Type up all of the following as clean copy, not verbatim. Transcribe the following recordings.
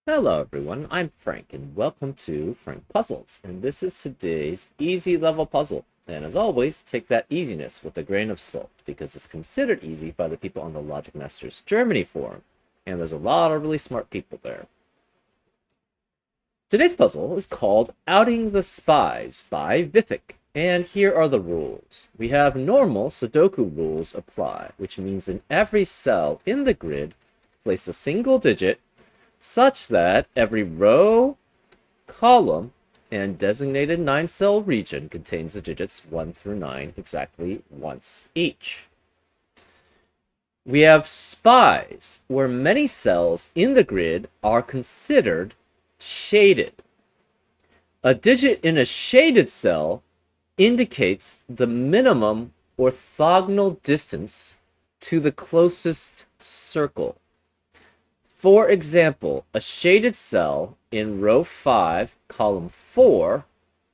Hello everyone, I'm Frank and welcome to Frank Puzzles, and this is today's easy level puzzle. And as always, take that easiness with a grain of salt because it's considered easy by the people on the Logic Masters Germany forum, and there's a lot of really smart people there. Today's puzzle is called Outing the Spies by Vithik, and here are the rules. We have normal Sudoku rules apply, which means in every cell in the grid, place a single digit such that every row, column, and designated 9-cell region contains the digits 1 through 9 exactly once each. We have spies, where many cells in the grid are considered shaded. A digit in a shaded cell indicates the minimum orthogonal distance to the closest circle. For example, a shaded cell in row 5, column 4,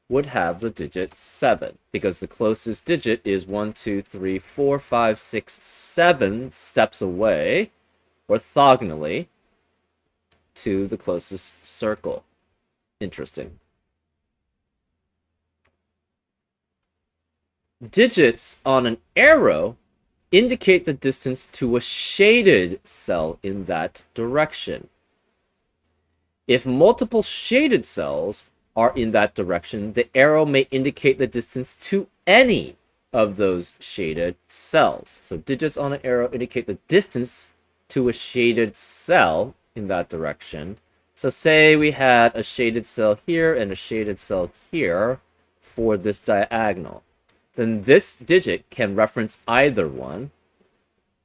would have the digit 7, because the closest digit is 1, 2, 3, 4, 5, 6, 7 steps away, orthogonally, to the closest circle. Interesting. Digits on an arrow indicate the distance to a shaded cell in that direction. If multiple shaded cells are in that direction, the arrow may indicate the distance to any of those shaded cells. So digits on an arrow indicate the distance to a shaded cell in that direction. So say we had a shaded cell here and a shaded cell here for this diagonal. Then this digit can reference either one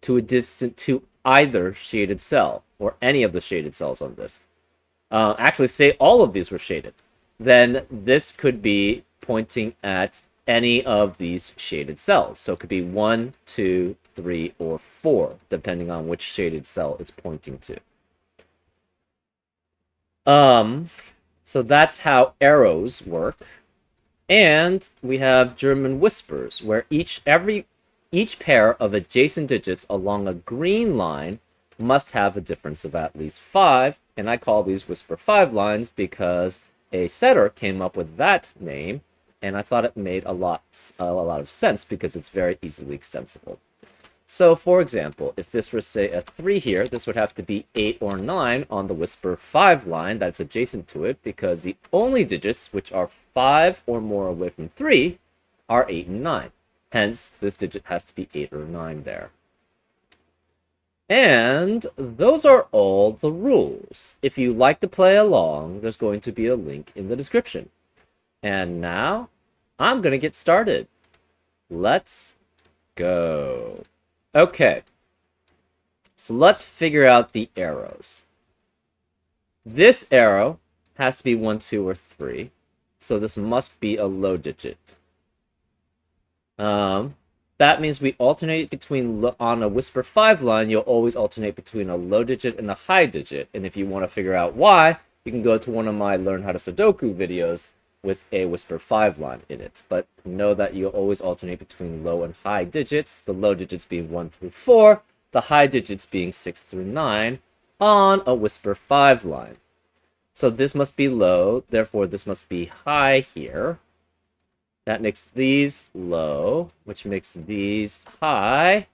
to a distance to either shaded cell or any of the shaded cells on this. Actually, say all of these were shaded. Then this could be pointing at any of these shaded cells. So it could be 1, 2, 3, or 4, depending on which shaded cell it's pointing to. So that's how arrows work. And we have German whispers, where each pair of adjacent digits along a green line must have a difference of at least 5, and I call these whisper 5 lines because a setter came up with that name, and I thought it made a lot of sense because it's very easily extensible. So, for example, if this were, say, a 3 here, this would have to be 8 or 9 on the whisper 5 line that's adjacent to it, because the only digits which are 5 or more away from 3 are 8 and 9. Hence, this digit has to be 8 or 9 there. And those are all the rules. If you like to play along, there's going to be a link in the description. And now, I'm going to get started. Let's go. Okay, so let's figure out the arrows. This arrow has to be 1, 2, or 3, so this must be a low digit. That means we alternate between, on a whisper 5 line, you'll always alternate between a low digit and a high digit, and if you want to figure out why, you can go to one of my Learn How to Sudoku videos with a whisper 5 line in it. But know that you'll always alternate between low and high digits, the low digits being 1 through 4, the high digits being 6 through 9, on a whisper 5 line. So this must be low, therefore this must be high here. That makes these low, which makes these high,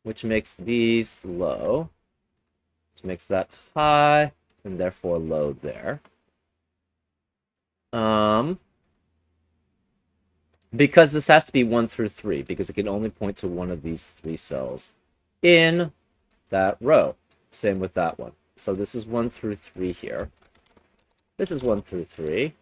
which makes these low, which makes that high, and therefore low there. Because this has to be 1 through 3, because it can only point to one of these 3 cells in that row. Same with that one. So this is 1 through 3 here. This is 1 through 3.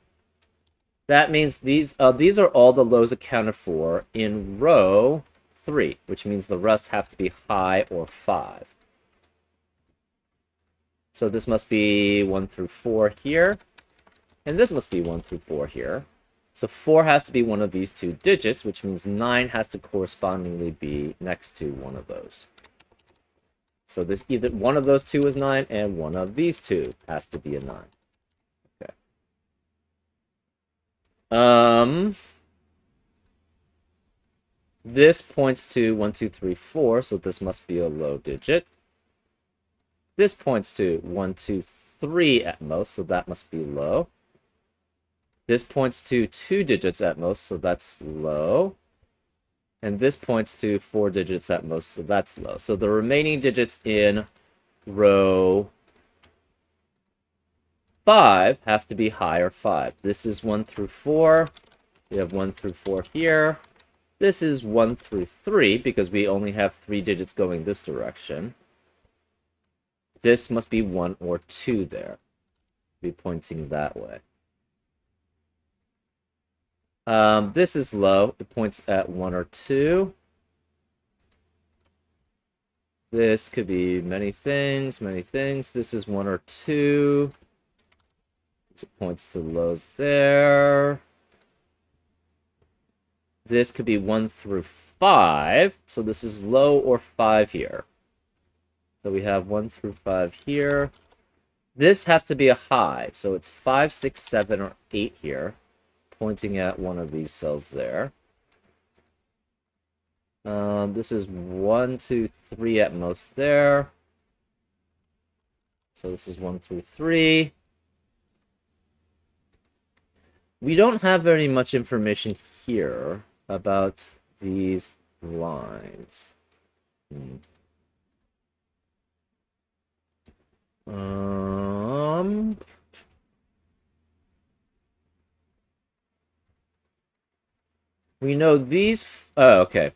That means these are all the lows accounted for in row 3, which means the rest have to be high or 5. So this must be 1 through 4 here. And this must be 1 through 4 here. So 4 has to be one of these 2 digits, which means 9 has to correspondingly be next to one of those. So this either one of those 2 is 9, and one of these 2 has to be a 9. Okay. This points to 1, 2, 3, 4, so this must be a low digit. This points to 1, 2, 3 at most, so that must be low. This points to 2 digits at most, so that's low. And this points to 4 digits at most, so that's low. So the remaining digits in row 5 have to be high or 5. This is 1 through 4. We have 1 through 4 here. This is 1 through 3, because we only have 3 digits going this direction. This must be 1 or 2 there. Be pointing that way. This is low. It points at 1 or 2. This could be many things, many things. This is 1 or 2. It points to lows there. This could be 1 through 5. So this is low or 5 here. So we have 1 through 5 here. This has to be a high. So it's 5, 6, 7, or 8 here, pointing at one of these cells there. This is 1, 2, 3 at most there. So this is 1 through 3. We don't have very much information here about these lines. We know these... Oh, okay.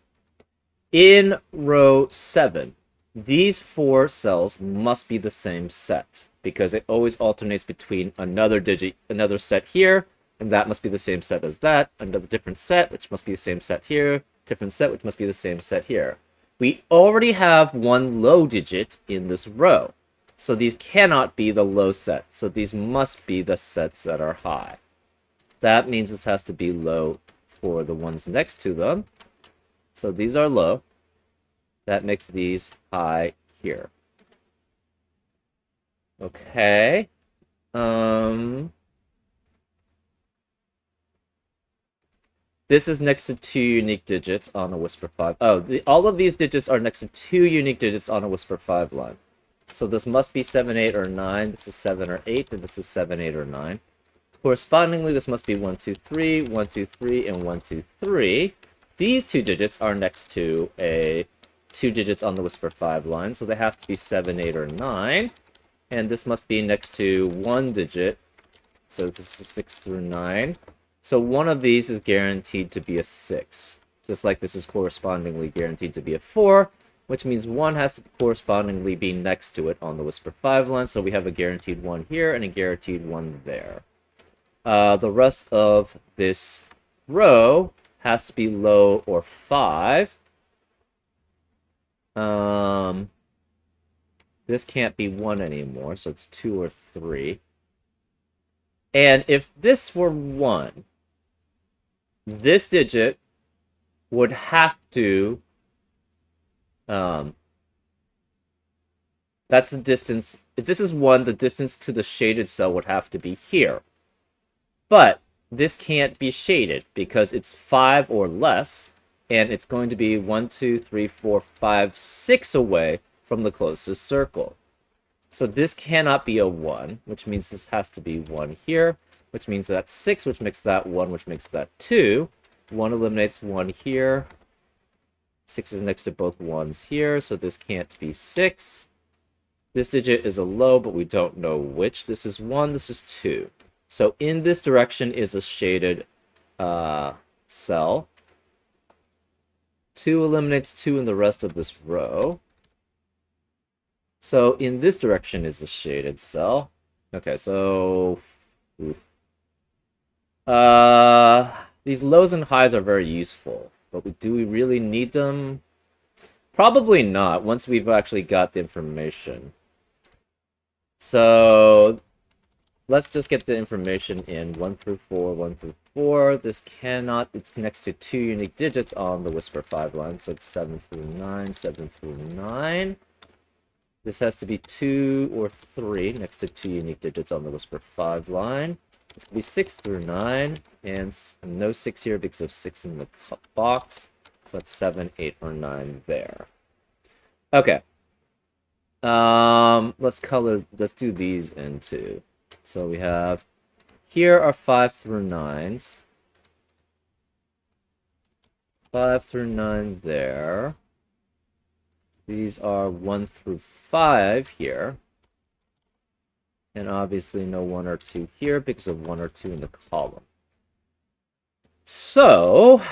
In row 7, these 4 cells must be the same set, because it always alternates between another digit, another set here, and that must be the same set as that, another different set, which must be the same set here, different set, which must be the same set here. We already have 1 low digit in this row, so these cannot be the low set, so these must be the sets that are high. That means this has to be low for the ones next to them. So these are low. That makes these high here. Okay. This is next to 2 unique digits on a Whisper 5. Oh, all of these digits are next to 2 unique digits on a Whisper 5 line. So this must be 7, 8, or 9. This is 7 or 8, and this is 7, 8, or 9. Correspondingly, this must be 1, 2, 3, 1, 2, 3, and 1, 2, 3. These 2 digits are next to 2 digits on the Whisper 5 line, so they have to be 7, 8, or 9. And this must be next to 1 digit, so this is 6 through 9. So one of these is guaranteed to be a 6, just like this is correspondingly guaranteed to be a 4, which means 1 has to correspondingly be next to it on the Whisper 5 line, so we have a guaranteed 1 here and a guaranteed 1 there. The rest of this row has to be low or 5. This can't be 1 anymore, so it's 2 or 3. And if this were 1, this digit would have to... that's the distance. If this is 1, the distance to the shaded cell would have to be here. But this can't be shaded because it's 5 or less, and it's going to be 1, 2, 3, 4, 5, 6 away from the closest circle. So this cannot be a 1, which means this has to be 1 here, which means that's 6, which makes that 1, which makes that 2. 1 eliminates 1 here. 6 is next to both 1s here, so this can't be 6. This digit is a low, but we don't know which. This is 1, this is 2. So in this direction is a shaded cell. 2 eliminates 2 in the rest of this row. So in this direction is a shaded cell. Okay, so... these lows and highs are very useful, but do we really need them? Probably not, once we've actually got the information. So... let's just get the information in 1 through 4, 1 through 4. This cannot, it's next to 2 unique digits on the Whisper 5 line, so it's 7 through 9, 7 through 9. This has to be 2 or 3 next to 2 unique digits on the Whisper 5 line. This could be 6 through 9, and no 6 here because of 6 in the box. So that's 7, 8, or 9 there. Okay. Let's do these in too. So we have, here are 5 through 9s. 5 through 9 there. These are 1 through 5 here. And obviously no 1 or 2 here because of 1 or 2 in the column. So,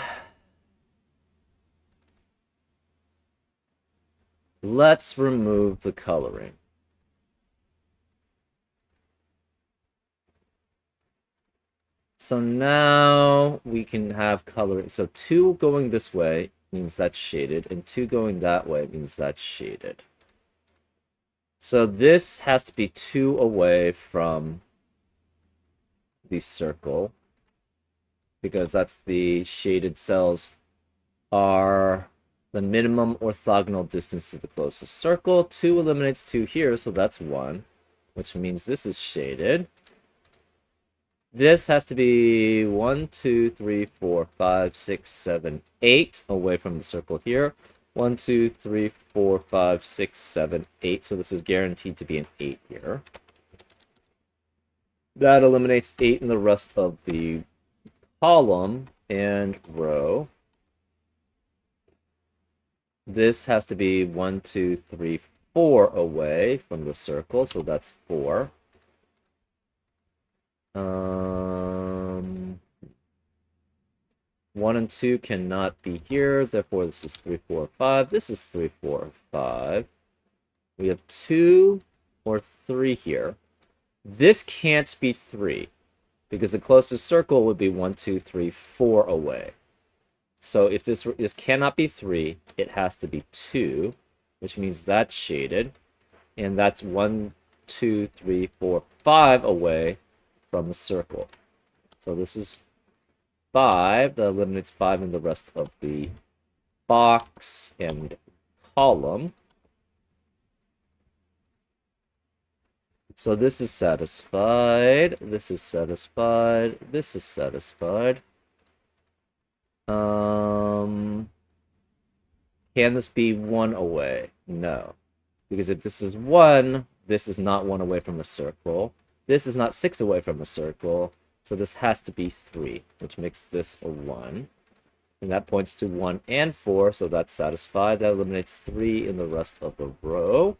let's remove the coloring. So now we can have coloring. So 2 going this way means that's shaded, and 2 going that way means that's shaded. So this has to be 2 away from the circle, because that's the shaded cells are the minimum orthogonal distance to the closest circle. 2 eliminates 2 here, so that's 1, which means this is shaded. This has to be 1, 2, 3, 4, 5, 6, 7, 8 away from the circle here. 1, 2, 3, 4, 5, 6, 7, 8. So this is guaranteed to be an 8 here. That eliminates 8 in the rest of the column and row. This has to be 1, 2, 3, 4 away from the circle, so that's 4. 1 and 2 cannot be here, therefore this is 3, 4, 5. This is 3, 4, 5. We have 2 or 3 here. This can't be 3, because the closest circle would be 1, 2, 3, 4 away. So if this cannot be 3, it has to be 2, which means that's shaded. And that's 1, 2, 3, 4, 5 away from the circle. So this is 5. That eliminates 5 in the rest of the box and column. So this is satisfied. This is satisfied. This is satisfied. Can this be 1 away? No. Because if this is 1, this is not 1 away from a circle. This is not 6 away from a circle. So this has to be 3, which makes this a 1. And that points to 1 and 4, so that's satisfied. That eliminates 3 in the rest of the row.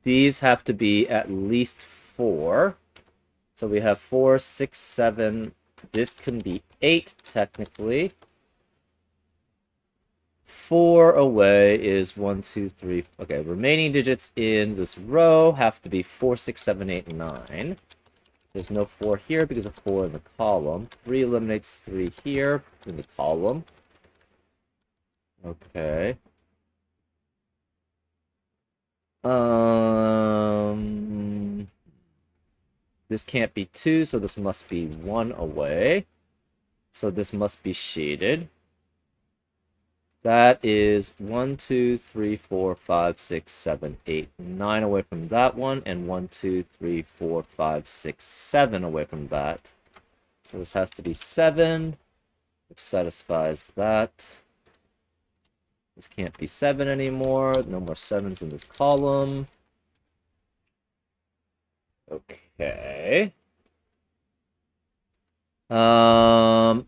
These have to be at least 4. So we have 4, 6, 7. This can be 8, technically. 4 away is 1, 2, 3. Okay, remaining digits in this row have to be 4, 6, 7, 8, 9. There's no 4 here because of 4 in the column. 3 eliminates 3 here in the column. Okay. This can't be 2, so this must be 1 away. So this must be shaded. That is 1, 2, 3, 4, 5, 6, 7, 8, 9 away from that one, and 1, 2, 3, 4, 5, 6, 7 away from that. So this has to be 7, which satisfies that. This can't be 7 anymore. No more 7s in this column. Okay.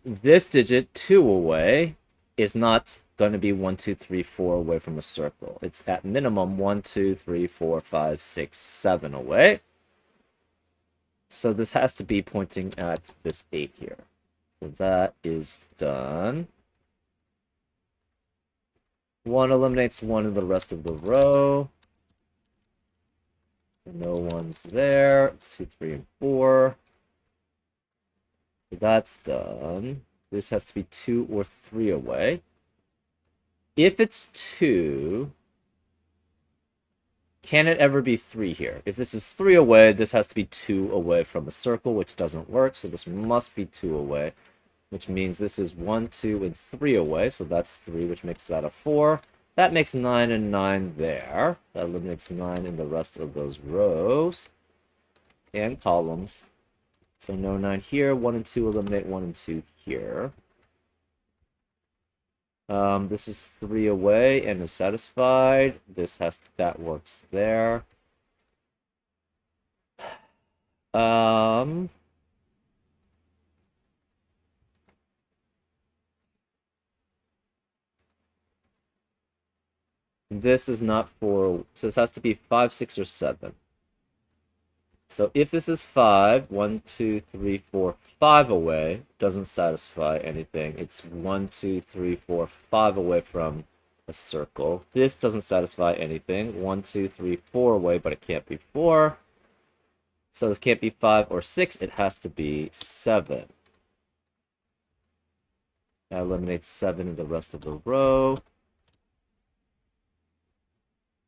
This digit, 2 away, is not going to be 1, 2, 3, 4 away from a circle. It's at minimum 1, 2, 3, 4, 5, 6, 7 away. So this has to be pointing at this 8 here. So that is done. 1 eliminates 1 in the rest of the row. So no 1's there. It's 2, 3, and 4. So that's done. This has to be 2 or 3 away. If it's 2, can it ever be 3 here? If this is 3 away, this has to be 2 away from a circle, which doesn't work. So this must be 2 away, which means this is 1, 2, and 3 away. So that's 3, which makes that a 4. That makes 9 and 9 there. That eliminates 9 in the rest of those rows and columns. So no 9 here. 1 and 2 eliminate 1 and 2 here. This is 3 away and is satisfied. That works there. Um, this is not 4, so this has to be 5, 6, or 7. So if this is 5, 1, 2, 3, 4, 5 away, doesn't satisfy anything. It's 1, 2, 3, 4, 5 away from a circle. This doesn't satisfy anything. 1, 2, 3, 4 away, but it can't be 4. So this can't be 5 or 6. It has to be 7. That eliminates 7 in the rest of the row.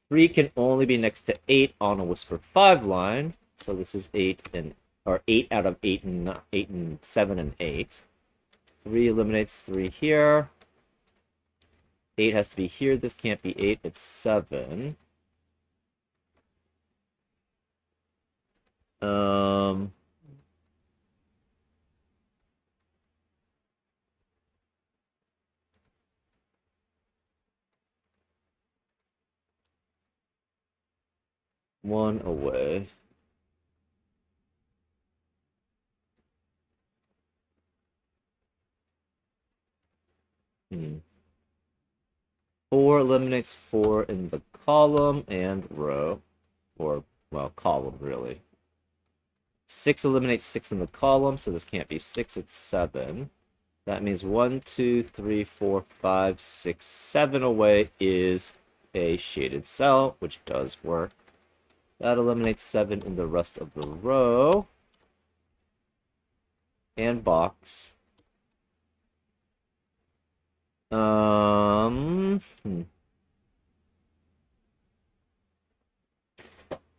3 can only be next to 8 on a Whisper 5 line. So this is 8 out of 8 and 7 and 8. 3 eliminates 3 here. 8 has to be here. This can't be 8. It's 7. One away. Hmm. 4 eliminates 4 in the column and row. Or, well, column, really. 6 eliminates 6 in the column, so this can't be 6, it's 7. That means 1, 2, 3, 4, 5, 6, 7 away is a shaded cell, which does work. That eliminates 7 in the rest of the row. And box.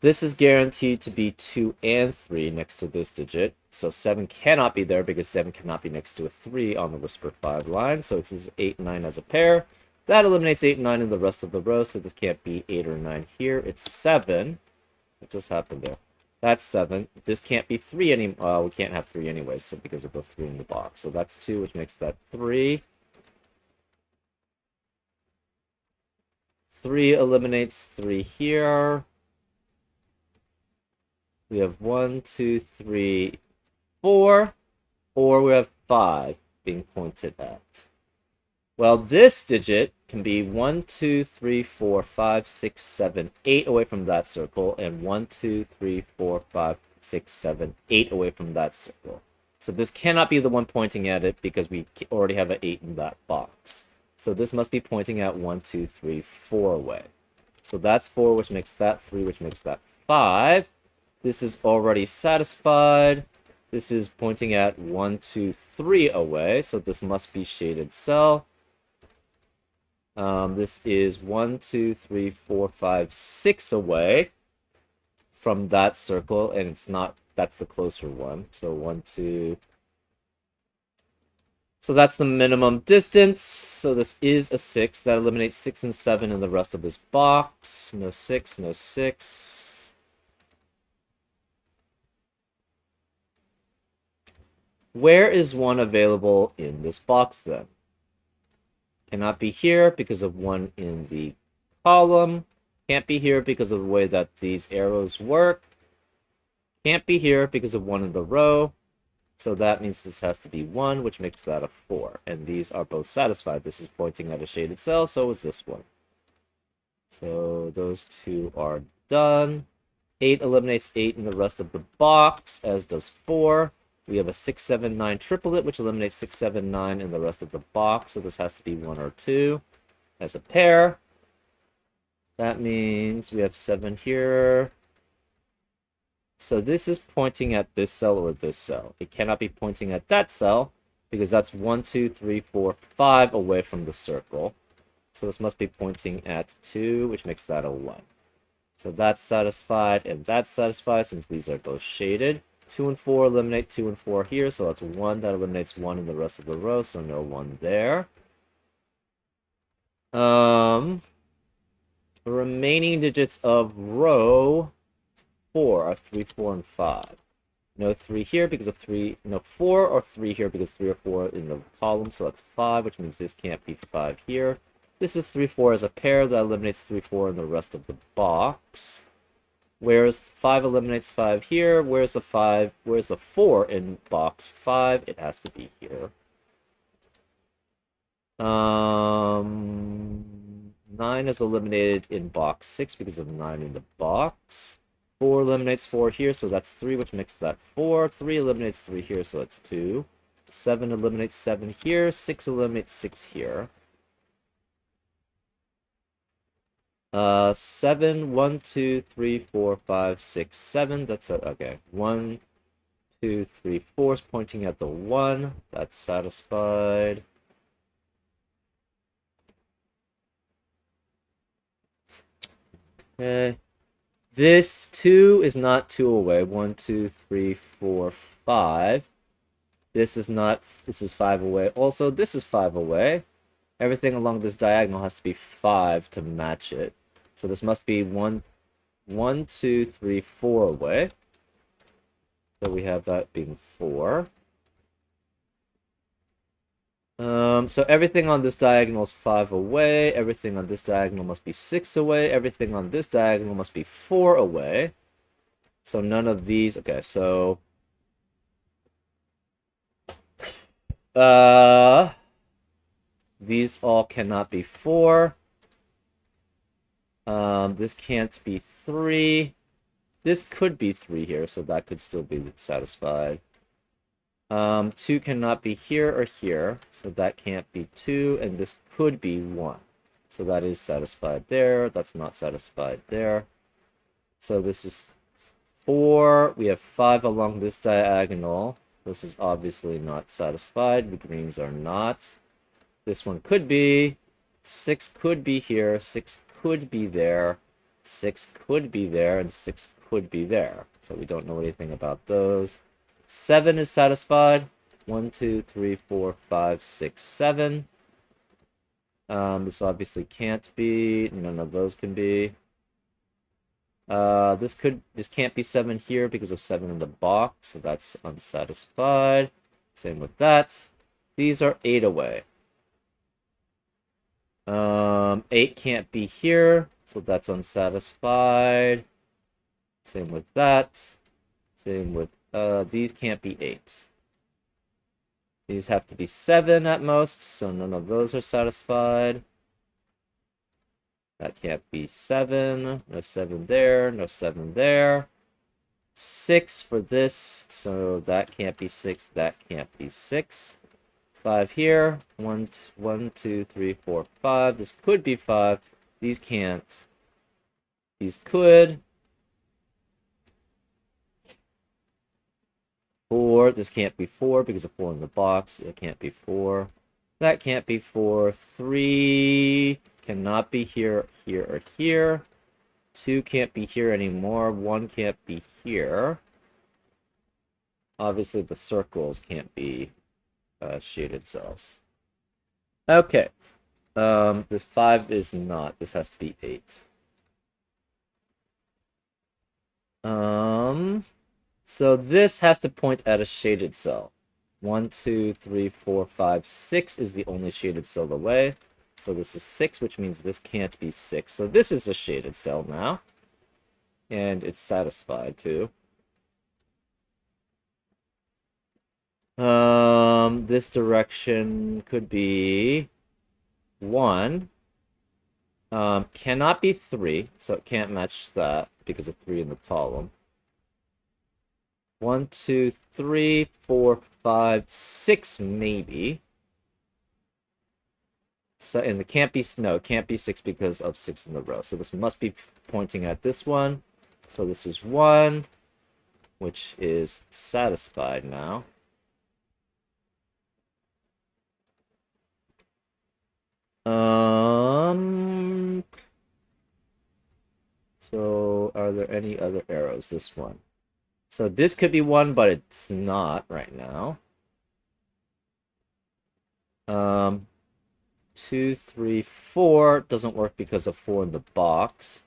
This is guaranteed to be 2 and 3 next to this digit. So 7 cannot be there because 7 cannot be next to a 3 on the Whisper 5 line. So it says 8 and 9 as a pair. That eliminates 8 and 9 in the rest of the row, so this can't be 8 or 9 here. It's 7. What just happened there? That's 7. This can't be 3 anymore. We can't have 3 anyways, so because of the 3 in the box. So that's 2, which makes that 3. 3 eliminates 3 here. We have 1, 2, 3, 4, or we have 5 being pointed at. Well, this digit can be 1, 2, 3, 4, 5, 6, 7, 8 away from that circle, and 1, 2, 3, 4, 5, 6, 7, 8 away from that circle. So this cannot be the one pointing at it because we already have an 8 in that box. So this must be pointing at 1, 2, 3, 4 away. So that's 4, which makes that 3, which makes that 5. This is already satisfied. This is pointing at 1, 2, 3 away, so this must be shaded cell. This is 1, 2, 3, 4, 5, 6 away from that circle, and it's not, that's the closer one. So 1, 2. So that's the minimum distance. So this is a 6. That eliminates 6 and 7 in the rest of this box. No 6, no 6. Where is 1 available in this box then? Cannot be here because of 1 in the column. Can't be here because of the way that these arrows work. Can't be here because of 1 in the row. So that means this has to be 1, which makes that a 4. And these are both satisfied. This is pointing at a shaded cell, so is this one. So those 2 are done. 8 eliminates 8 in the rest of the box, as does 4. We have a 6, 7, 9 triplet, which eliminates 6, 7, 9 in the rest of the box. So this has to be 1 or 2 as a pair. That means we have 7 here. So this is pointing at this cell or this cell. It cannot be pointing at that cell because that's 1, 2, 3, 4, 5 away from the circle. So this must be pointing at 2, which makes that a 1. So that's satisfied and that's satisfied since these are both shaded. 2 and 4 eliminate 2 and 4 here, so that's 1. That eliminates 1 in the rest of the row, so no 1 there. The remaining digits of row 4 are 3, 4, and 5. No 3 here because of 3, no 4 or 3 here because 3 or 4 in the column, so that's 5, which means this can't be 5 here. This is 3, 4 as a pair, that eliminates 3, 4 in the rest of the box. Whereas 5 eliminates 5 here, where's the 5, where's the 4 in box 5? It has to be here. 9 is eliminated in box 6 because of 9 in the box. 4 eliminates 4 here, so that's 3, which makes that 4. 3 eliminates 3 here, so it's 2. 7 eliminates 7 here. 6 eliminates 6 here. 7, 1, 2, 3, 4, 5, 6, 7. That's it. Okay. 1, 2, 3, 4 is pointing at the 1. That's satisfied. Okay. This 2 is not 2 away. 1, 2, 3, 4, 5. This is not, this is 5 away. Also, this is 5 away. Everything along this diagonal has to be 5 to match it. So this must be 1, 2, 3, 4 away. So we have that being 4. So everything on this diagonal is 5 away. Everything on this diagonal must be 6 away. Everything on this diagonal must be 4 away. So none of these. Okay, so these all cannot be 4. This can't be 3. This could be 3 here, so that could still be satisfied. 2 cannot be here or here, so that can't be 2, and this could be 1. So that is satisfied there, that's not satisfied there. So this is 4, we have 5 along this diagonal. This is obviously not satisfied, the greens are not. This one could be, 6 could be here, 6 could be there, 6 could be there, and 6 could be there. So we don't know anything about those. 7 is satisfied. 1, 2, 3, 4, 5, 6, 7. This obviously can't be. None of those can be. This can't be 7 here because of 7 in the box, so that's unsatisfied. Same with that. These are 8 away. 8 can't be here, so that's unsatisfied. Same with that. Same with these can't be 8. These have to be 7 at most, so none of those are satisfied. That can't be 7. No 7 there, no 7 there. 6 for this, so that can't be 6, that can't be 6. 5 here. 1, 2, 3, 4, 5. This could be 5. These can't. These could. 4. This can't be 4 because of 4 in the box. It can't be 4. That can't be 4. 3 cannot be here, here, or here. 2 can't be here anymore. 1 can't be here. Obviously, the circles can't be shaded cells. Okay. This 5 is not. This has to be 8. So this has to point at a shaded cell. 1, 2, 3, 4, 5, 6 is the only shaded cell away. So this is 6, which means this can't be 6. So this is a shaded cell now. And it's satisfied too. This direction could be 1. Cannot be 3, so it can't match that because of 3 in the column. 1, 2, 3, 4, 5, 6 maybe. So, and it can't be, no, it can't be 6 because of 6 in the row. So this must be pointing at this one. So this is 1, which is satisfied now. So are there any other arrows? This one. So this could be 1, but it's not right now. 2, 3, 4 doesn't work because of 4 in the box.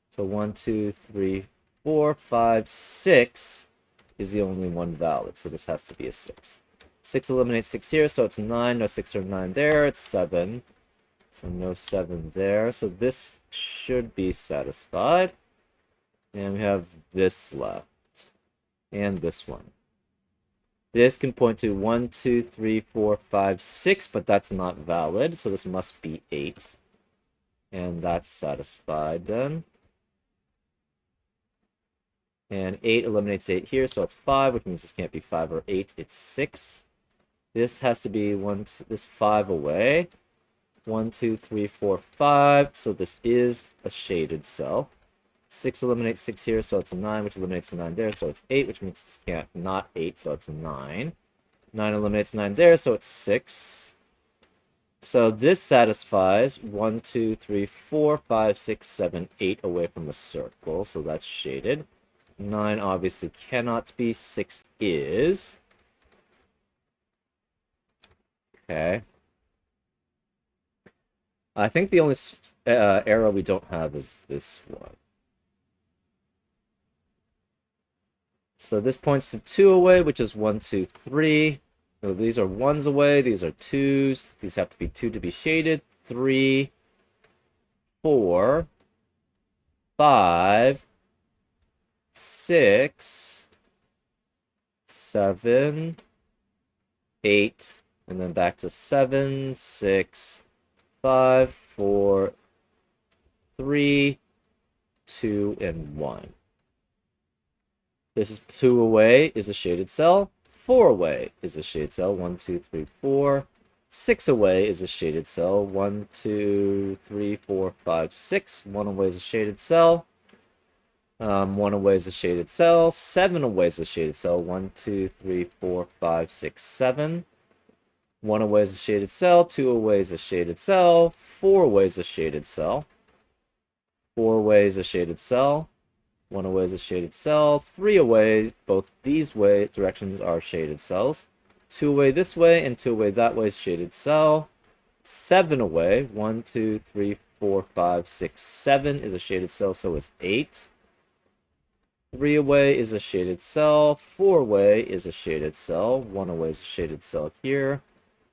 So 1, 2, 3, 4, 5, 6 is the only one valid, so this has to be a 6. 6 eliminates 6 here, so it's 9. No 6 or 9 there. It's 7. So no 7 there. So this should be satisfied. And we have this left. And this one. This can point to 1, 2, 3, 4, 5, 6, but that's not valid. So this must be 8. And that's satisfied then. And 8 eliminates 8 here, so it's 5, which means this can't be 5 or 8. It's 6. This has to be this 5 away. 1, 2, 3, 4, 5. So this is a shaded cell. 6 eliminates 6 here, so it's a 9, which eliminates a 9 there, so it's 8, which means this can't not 8, so it's a 9. 9 eliminates 9 there, so it's 6. So this satisfies 1, 2, 3, 4, 5, 6, 7, 8 away from the circle, so that's shaded. 9 obviously cannot be. 6 is. Okay. I think the only arrow we don't have is this one. So this points to 2 away, which is 1, 2, 3. So these are 1s away. These are 2s. These have to be 2 to be shaded. 3, 4, 5, 6, 7, 8, and then back to 7, 6, 5, 4, 3, 2, and 1. This is 2 away is a shaded cell. 4 away is a shaded cell. 1, 2, 3, 4. 6 away is a shaded cell. 1, 2, 3, 4, 5, 6. 1 away is a shaded cell. 1 away is a shaded cell. 7 away is a shaded cell. 1, 2, 3, 4, 5, 6, 7. 1 away is a shaded cell. 2 away is a shaded cell. 4 away is a shaded cell. 4 away is a shaded cell. 1 away is a shaded cell. 3 away, both these way directions are shaded cells. 2 away this way and 2 away that way is shaded cell. 7 away, 1, 2, 3, 4, 5, 6, 7 is a shaded cell, so is 8. 3 away is a shaded cell. 4 away is a shaded cell. 1 away is a shaded cell here.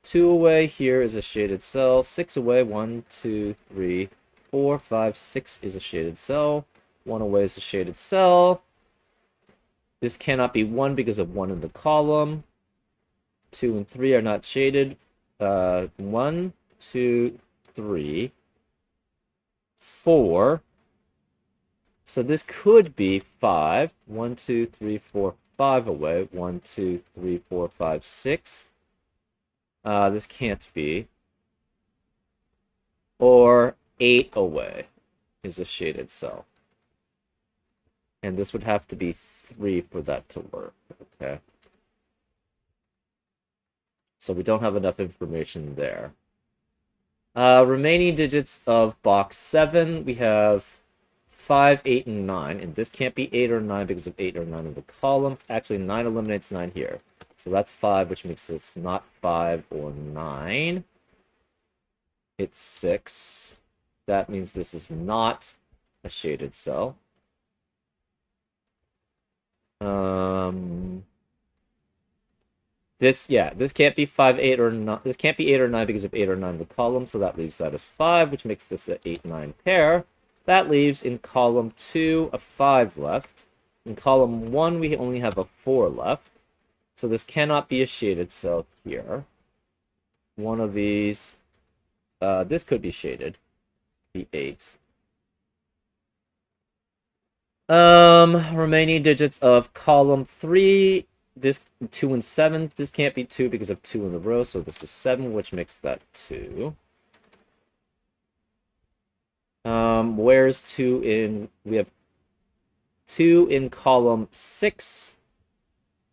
2 away here is a shaded cell. 6 away, 1, 2, 3, 4, 5, 6 is a shaded cell. 1 away is a shaded cell. This cannot be 1 because of 1 in the column. 2 and 3 are not shaded. 1, 2, 3, 4. So this could be 5. 1, 2, 3, 4, 5 away. 1, 2, 3, 4, 5, 6. This can't be. Or 8 away is a shaded cell. And this would have to be 3 for that to work, okay? So we don't have enough information there. Remaining digits of box 7, we have 5, 8, and 9. And this can't be 8 or 9 because of 8 or 9 in the column. Actually, 9 eliminates 9 here. So that's 5, which makes this not 5 or 9. It's 6. That means this is not a shaded cell. This can't be 5, 8, or 9. This can't be 8 or 9 because of 8 or 9 in the column, so that leaves that as 5, which makes this an 8, 9 pair. That leaves in column 2 a 5 left. In column 1, we only have a 4 left. So this cannot be a shaded cell here. One of these, this could be shaded. The 8. Remaining digits of column 3, this 2 and 7. This can't be 2 because of 2 in the row, so this is 7, which makes that 2. Where's 2 in... We have 2 in column 6.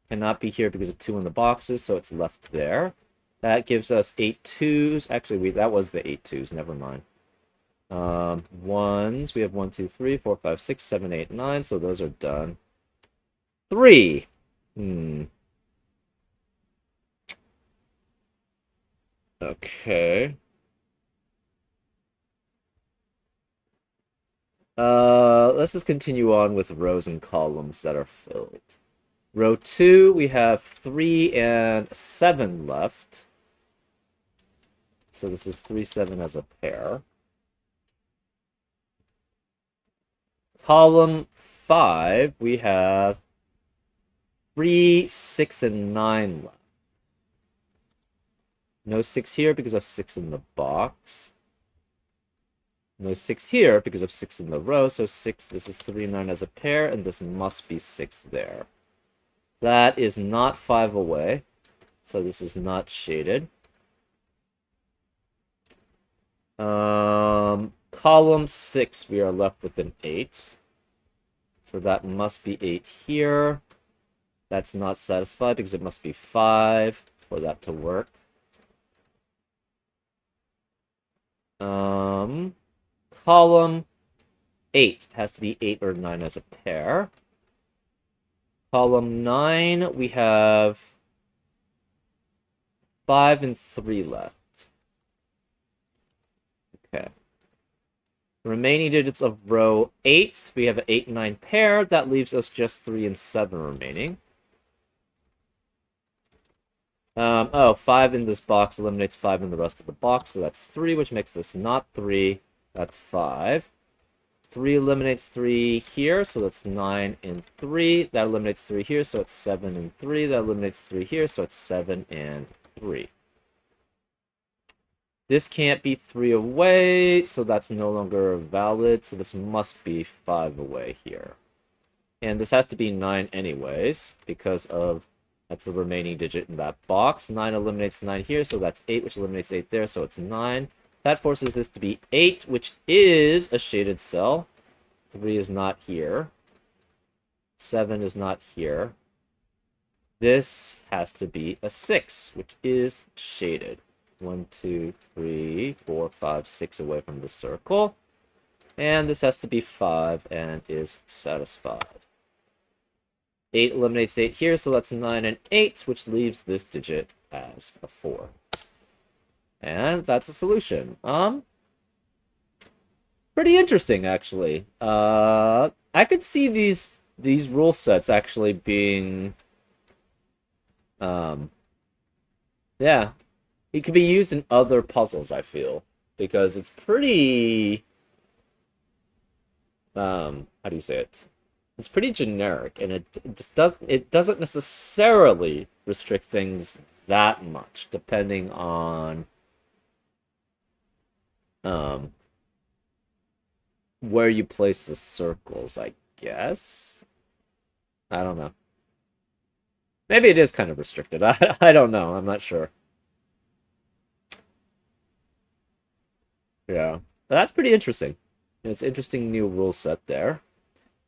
Cannot be here because of 2 in the boxes, so it's left there. That gives us 8 2s. Actually, that was the 8 2s. Never mind. Ones. We have 1, 2, 3, 4, 5, 6, 7, 8, 9. So those are done. 3. Okay. Let's just continue on with rows and columns that are filled. Row 2, we have 3 and 7 left. So this is 3, 7 as a pair. Column 5, we have 3, 6, and 9 left. No 6 here because of 6 in the box. No 6 here because of 6 in the row. So 6, this is 3, 9 as a pair, and this must be 6 there. That is not 5 away. So this is not shaded. Column 6, we are left with an 8. So that must be 8 here. That's not satisfied because it must be 5 for that to work. Column 8 has to be 8 or 9 as a pair. Column 9, we have 5 and 3 left. Okay. Remaining digits of row 8, we have an 8 and 9 pair. That leaves us just 3 and 7 remaining. 5 in this box eliminates 5 in the rest of the box, so that's 3, which makes this not 3. That's 5. 3 eliminates 3 here, so that's 9 and 3. That eliminates 3 here, so it's 7 and 3. That eliminates 3 here, so it's 7 and 3. This can't be 3 away, so that's no longer valid, so this must be 5 away here. And this has to be 9 anyways, because of that's the remaining digit in that box. 9 eliminates 9 here, so that's 8, which eliminates 8 there, so it's 9. That forces this to be 8, which is a shaded cell. 3 is not here. 7 is not here. This has to be a 6, which is shaded. 1, 2, 3, 4, 5, 6 away from the circle. And this has to be 5 and is satisfied. 8 eliminates 8 here, so that's 9 and 8, which leaves this digit as a 4. And that's a solution. Pretty interesting, actually. I could see these rule sets actually being, yeah, it could be used in other puzzles, I feel, because it's pretty, how do you say it? It's pretty generic, and it doesn't necessarily restrict things that much, depending on where you place the circles, I guess. I don't know. Maybe it is kind of restricted. I don't know. I'm not sure. Yeah. But that's pretty interesting. It's an interesting new rule set there.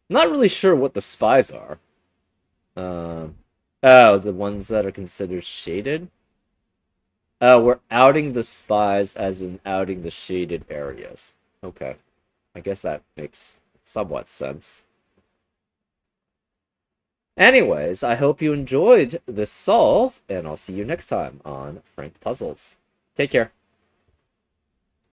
Not really sure what the spies are. Oh, the ones that are considered shaded? Oh, we're outing the spies as in outing the shaded areas. Okay. I guess that makes somewhat sense. Anyways, I hope you enjoyed this solve, and I'll see you next time on Frank Puzzles. Take care.